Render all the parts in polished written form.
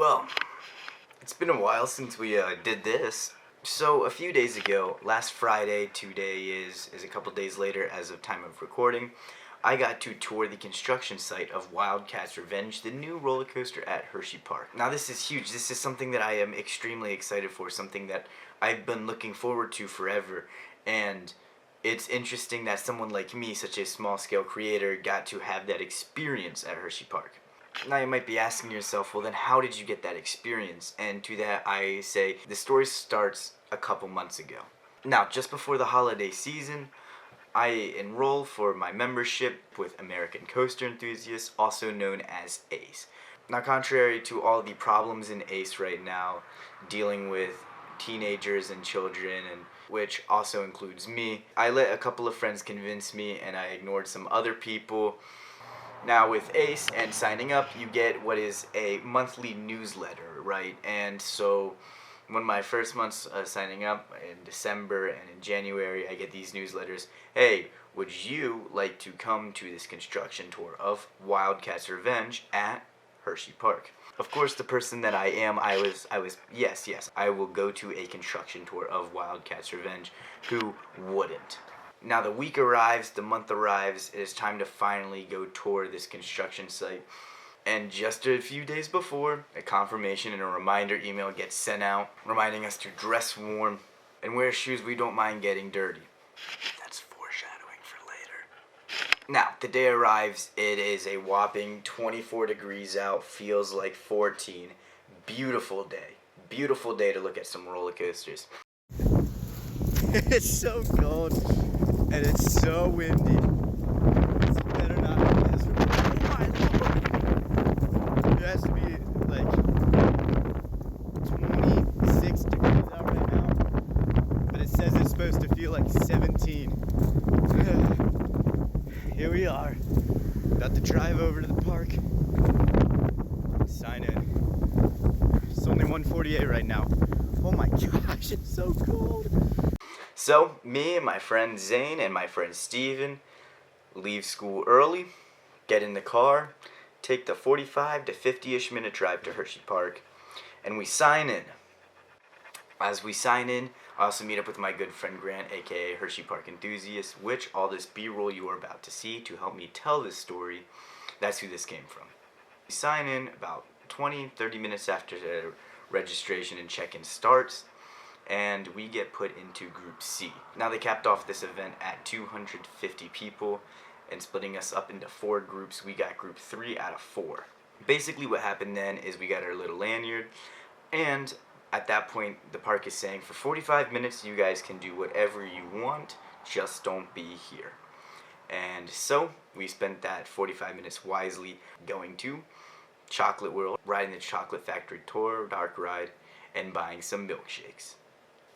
Well, it's been a while since we did this. So a few days ago, last Friday, today is a couple days later as of time of recording, I got to tour the construction site of WILDCAT'S Revenge, the new roller coaster at Hersheypark. Now this is huge. This is something that I am extremely excited for, something that I've been looking forward to forever, and it's interesting that someone like me, such a small-scale creator, got to have that experience at Hersheypark. Now you might be asking yourself, well then how did you get that experience? And to that I say, the story starts a couple months ago. Now, just before the holiday season, I enroll for my membership with American Coaster Enthusiasts, also known as ACE. Now, contrary to all the problems in ACE right now, dealing with teenagers and children, and which also includes me, I let a couple of friends convince me and I ignored some other people. Now with ACE and signing up, you get what is a monthly newsletter, right? And so one of my first months signing up in December and in January, I get these newsletters. Hey, would you like to come to this construction tour of WILDCAT'S Revenge at Hersheypark? Of course, the person that I am, I was, yes, I will go to a construction tour of WILDCAT'S Revenge. Who wouldn't? Now the week arrives, the month arrives, it is time to finally go tour this construction site. And just a few days before, a confirmation and a reminder email gets sent out, reminding us to dress warm and wear shoes we don't mind getting dirty. That's foreshadowing for later. Now, the day arrives, it is a whopping 24 degrees out, feels like 14. Beautiful day. Beautiful day to look at some roller coasters. It's so cold. And it's so windy. This better not be miserable. Oh my lord! It has to be like 26 degrees out right now. But it says it's supposed to feel like 17. Here we are. About to drive over to the park. Sign in. It's only 1:48 right now. Oh my gosh, it's so cold. So, me and my friend Zane and my friend Steven leave school early, get in the car, take the 45 to 50-ish minute drive to Hersheypark, and we sign in. As we sign in, I also meet up with my good friend Grant, aka Hersheypark Enthusiast, which all this B-roll you are about to see to help me tell this story, that's who this came from. We sign in about 20-30 minutes after the registration and check-in starts, and we get put into Group C. Now they capped off this event at 250 people, and splitting us up into 4 groups, we got Group 3 out of 4. Basically what happened then is we got our little lanyard, and at that point the park is saying for 45 minutes you guys can do whatever you want, just don't be here. And so we spent that 45 minutes wisely going to Chocolate World, riding the Chocolate Factory Tour, Dark Ride, and buying some milkshakes.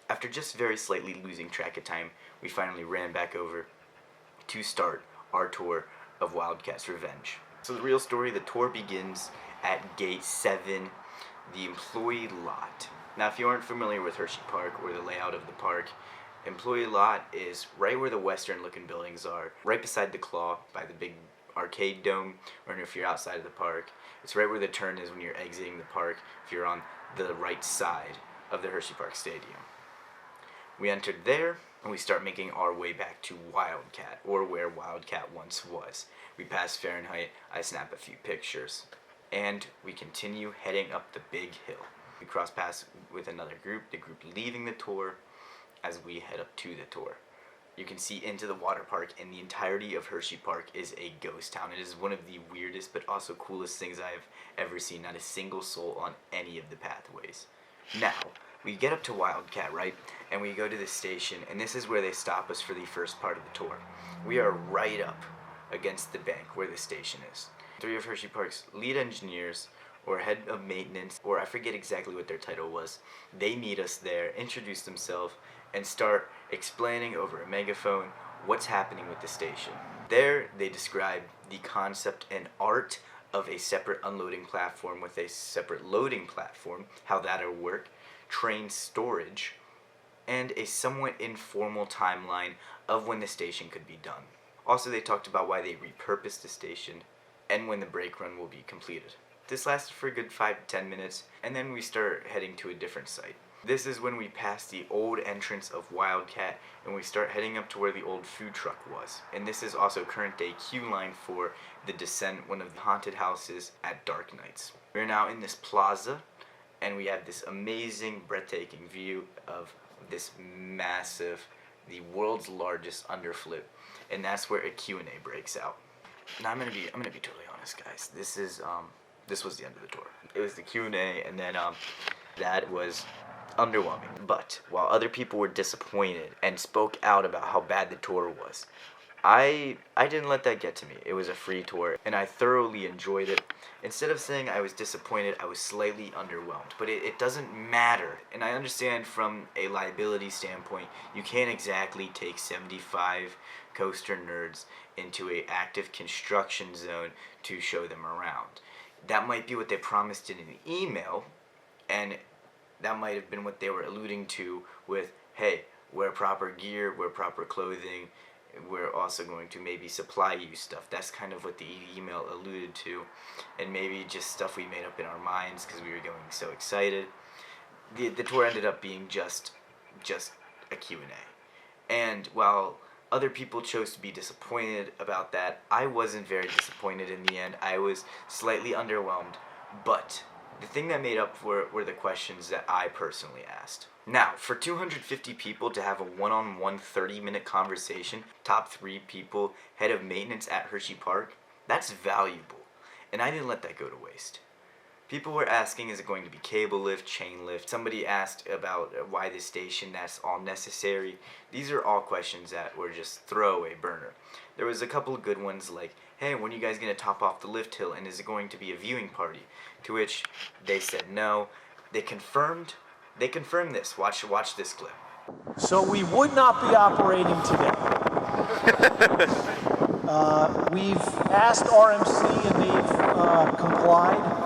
After just very slightly losing track of time, we finally ran back over to start our tour of WILDCAT'S Revenge. So the real story, the tour begins at Gate 7, the employee lot. Now if you aren't familiar with Hersheypark or the layout of the park, employee lot is right where the western looking buildings are, right beside the claw by the big arcade dome, or if you're outside of the park, it's right where the turn is when you're exiting the park if you're on the right side of the Hersheypark Stadium. We entered there, and we start making our way back to WILDCAT, or where WILDCAT once was. We pass Fahrenheit, I snap a few pictures, and we continue heading up the big hill. We cross paths with another group, the group leaving the tour, as we head up to the tour. You can see into the water park, and the entirety of Hersheypark is a ghost town. It is one of the weirdest but also coolest things I've ever seen. Not a single soul on any of the pathways. Now, we get up to WILDCAT, right, and we go to the station, and this is where they stop us for the first part of the tour. We are right up against the bank where the station is. 3 of Hersheypark's lead engineers, or head of maintenance, or I forget exactly what their title was, they meet us there, introduce themselves, and start explaining over a megaphone what's happening with the station. There, they describe the concept and art of a separate unloading platform with a separate loading platform, how that'll work, train storage, and a somewhat informal timeline of when the station could be done. Also, they talked about why they repurposed the station and when the brake run will be completed. This lasted for a good 5 to 10 minutes, and then we start heading to a different site. This is when we pass the old entrance of Wildcat, and we start heading up to where the old food truck was. And this is also current day queue line for The Descent, one of the haunted houses at dark nights. We're now in this plaza, and we have this amazing, breathtaking view of this massive, the world's largest underflip, and that's where a Q&A breaks out. Now I'm gonna be totally honest, guys. This was the end of the tour. It was the Q&A, and then that was underwhelming. But while other people were disappointed and spoke out about how bad the tour was, I didn't let that get to me. It was a free tour, and I thoroughly enjoyed it. Instead of saying I was disappointed, I was slightly underwhelmed. But it doesn't matter. And I understand from a liability standpoint, you can't exactly take 75 coaster nerds into a active construction zone to show them around. That might be what they promised in an email, and that might have been what they were alluding to with, hey, wear proper gear, wear proper clothing, we're also going to maybe supply you stuff. That's kind of what the email alluded to, and maybe just stuff we made up in our minds because we were going so excited. The tour ended up being just a Q&A. And while other people chose to be disappointed about that, I wasn't very disappointed in the end. I was slightly underwhelmed, but the thing that made up for it were the questions that I personally asked. Now, for 250 people to have a one-on-one 30-minute conversation, top 3 people, head of maintenance at Hersheypark, that's valuable. And I didn't let that go to waste. People were asking, is it going to be cable lift, chain lift? Somebody asked about why this station, that's all necessary. These are all questions that were just throwaway burner. There was a couple of good ones like, hey, when are you guys going to top off the lift hill, and is it going to be a viewing party? To which they said no. They confirmed this. Watch this clip. So we would not be operating today. We've asked RMC and they've complied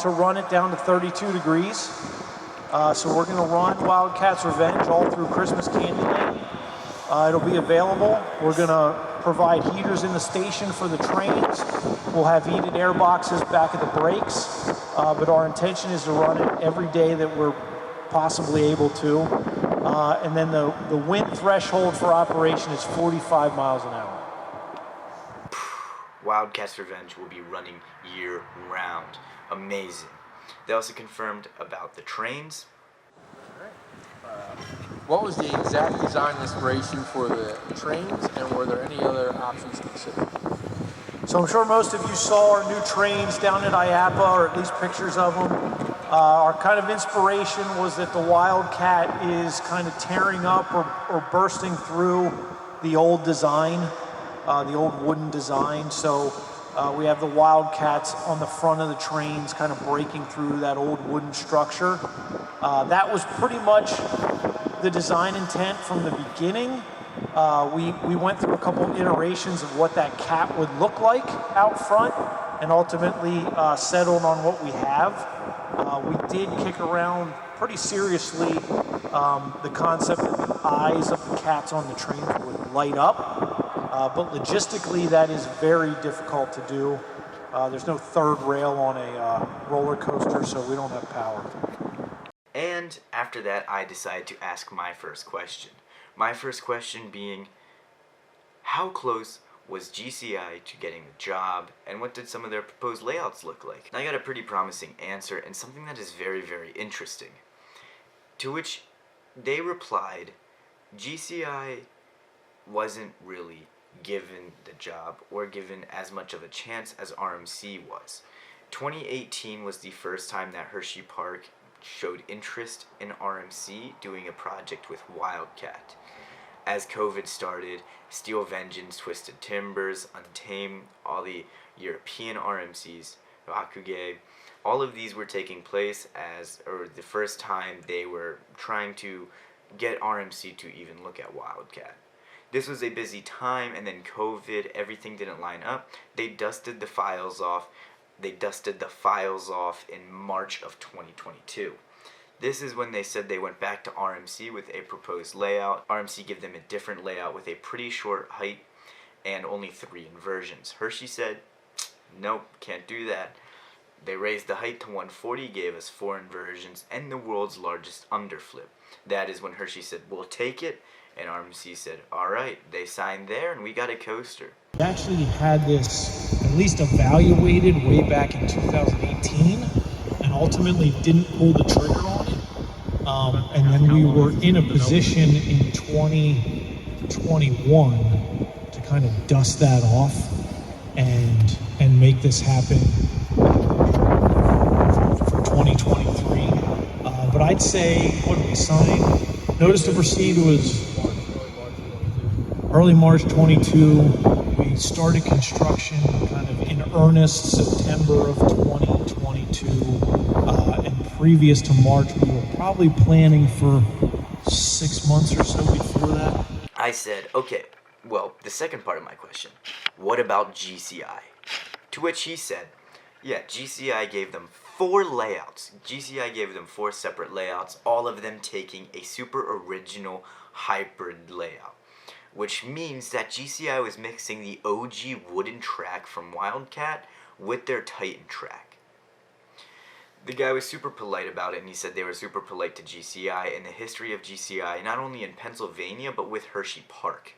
to run it down to 32 degrees. So we're going to run Wildcat's Revenge all through Christmas Candy Day. It'll be available. We're going to provide heaters in the station for the trains. We'll have heated air boxes back at the brakes. But our intention is to run it every day that we're possibly able to. And then the wind threshold for operation is 45 miles an hour. Wildcat's Revenge will be running year-round. Amazing. They also confirmed about the trains. What was the exact design inspiration for the trains, and were there any other options considered? So I'm sure most of you saw our new trains down at IAPA, or at least pictures of them. Our kind of inspiration was that the Wildcat is kind of tearing up or bursting through the old design, the old wooden design. So we have the Wildcats on the front of the trains kind of breaking through that old wooden structure. That was pretty much the design intent from the beginning. We went through a couple iterations of what that cat would look like out front, and ultimately settled on what we have. We did kick around pretty seriously the concept that the eyes of the cats on the trains would light up, but logistically that is very difficult to do. There's no third rail on a roller coaster, so we don't have power. And after that, I decided to ask my first question. My first question being, how close was GCI to getting the job, and what did some of their proposed layouts look like? And I got a pretty promising answer, and something that is very, very interesting. To which they replied, GCI wasn't really given the job or given as much of a chance as RMC was. 2018 was the first time that Hersheypark showed interest in RMC doing a project with Wildcat. As COVID started, Steel Vengeance, Twisted Timbers, Untamed, all the European RMCs, Rakuge, all of these were taking place or the first time they were trying to get RMC to even look at Wildcat. This was a busy time, and then COVID, everything didn't line up. They dusted the files off. In March of 2022. This is when they said they went back to RMC with a proposed layout. RMC gave them a different layout with a pretty short height and only 3 inversions. Hershey said, nope, can't do that. They raised the height to 140, gave us 4 inversions, and the world's largest underflip. That is when Hershey said, we'll take it, and RMC said, alright. They signed there, and we got a coaster. We actually had this at least evaluated way back in 2018 and ultimately didn't pull the trigger on it. And then we were in a position in 2021 to kind of dust that off and make this happen for 2023. But I'd say, what did we sign? Notice to proceed was early March 22. We started construction kind of in earnest September of 2022. And previous to March, we were probably planning for 6 months or so before that. I said, okay, well, the second part of my question, what about GCI? To which he said, yeah, GCI gave them 4 layouts. GCI gave them 4 separate layouts, all of them taking a super original hybrid layout. Which means that GCI was mixing the OG wooden track from Wildcat with their Titan track. The guy was super polite about it, and he said they were super polite to GCI and the history of GCI, not only in Pennsylvania, but with Hersheypark.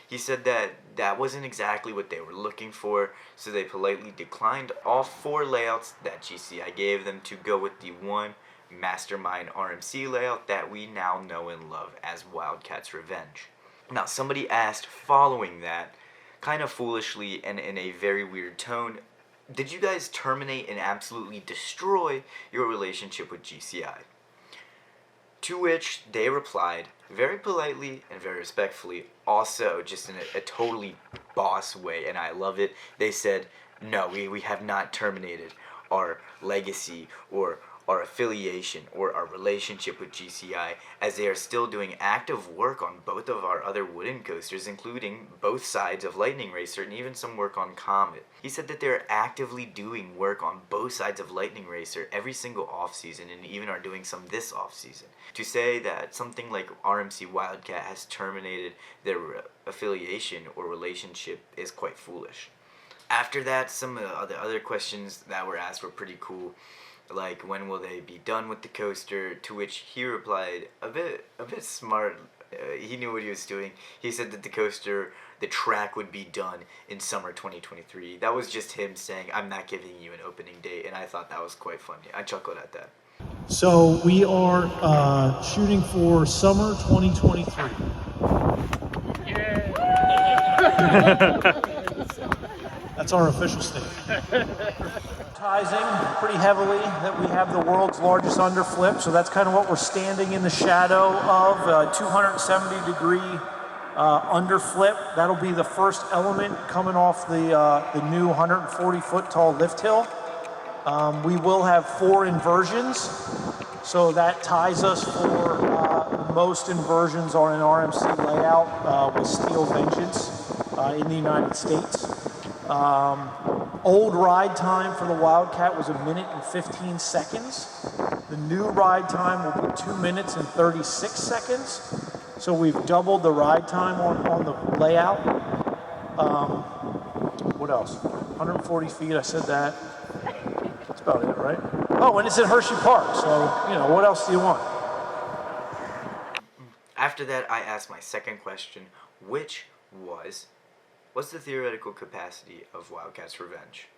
He said that that wasn't exactly what they were looking for, so they politely declined all 4 layouts that GCI gave them to go with the one mastermind RMC layout that we now know and love as Wildcat's Revenge. Now, somebody asked following that, kind of foolishly and in a very weird tone, did you guys terminate and absolutely destroy your relationship with GCI? To which they replied, very politely and very respectfully, also just in a totally boss way, and I love it. They said, no, we have not terminated our legacy or our affiliation or our relationship with GCI, as they are still doing active work on both of our other wooden coasters, including both sides of Lightning Racer and even some work on Comet. He said that they're actively doing work on both sides of Lightning Racer every single off-season, and even are doing some this off-season. To say that something like RMC Wildcat has terminated their affiliation or relationship is quite foolish. After that, some of the other questions that were asked were pretty cool. Like, when will they be done with the coaster? To which he replied, a bit smart. He knew what he was doing. He said that the track would be done in summer 2023. That was just him saying, I'm not giving you an opening date, and I thought that was quite funny. I chuckled at that. So we are shooting for summer 2023. That's our official statement. Advertising pretty heavily that we have the world's largest underflip, so that's kind of what we're standing in the shadow of, 270-degree underflip. That'll be the first element coming off the new 140-foot tall lift hill. We will have 4 inversions, so that ties us for most inversions on an RMC layout with Steel Vengeance in the United States. Old ride time for the Wildcat was 1 minute and 15 seconds. The new ride time will be 2 minutes and 36 seconds. So we've doubled the ride time on the layout. What else? 140 feet, I said that. That's about it, right? Oh, and it's at Hersheypark, so, what else do you want? After that, I asked my second question, which was, what's the theoretical capacity of Wildcat's Revenge?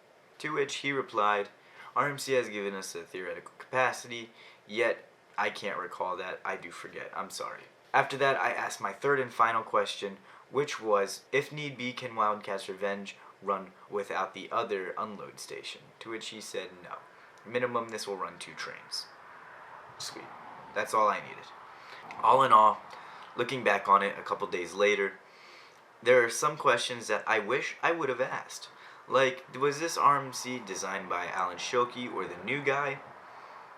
To which he replied, RMC has given us a theoretical capacity, yet I can't recall that. I do forget. I'm sorry. After that, I asked my third and final question, which was, if need be, can Wildcat's Revenge run without the other unload station? To which he said no. Minimum, this will run 2 trains. Sweet. That's all I needed. All in all, looking back on it a couple days later, there are some questions that I wish I would have asked. Like, was this RMC designed by Alan Schilke or the new guy?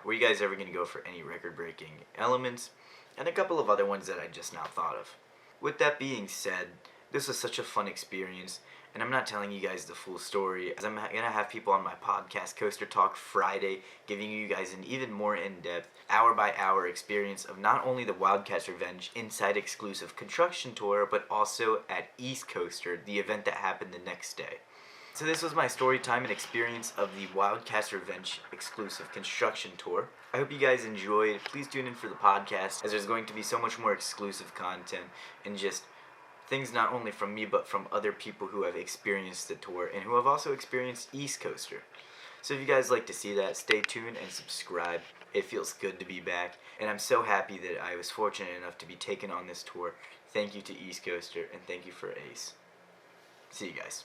Were you guys ever going to go for any record-breaking elements? And a couple of other ones that I just now thought of. With that being said, this was such a fun experience, and I'm not telling you guys the full story, as I'm going to have people on my podcast, Coaster Talk Friday, giving you guys an even more in-depth, hour-by-hour experience of not only the Wildcat's Revenge Inside exclusive construction tour, but also at East Coaster, the event that happened the next day. So this was my story time and experience of the WILDCAT'S Revenge exclusive construction tour. I hope you guys enjoyed. Please tune in for the podcast, as there's going to be so much more exclusive content and just things not only from me but from other people who have experienced the tour and who have also experienced East Coaster. So if you guys like to see that, stay tuned and subscribe. It feels good to be back, and I'm so happy that I was fortunate enough to be taken on this tour. Thank you to East Coaster, and thank you for Ace. See you guys.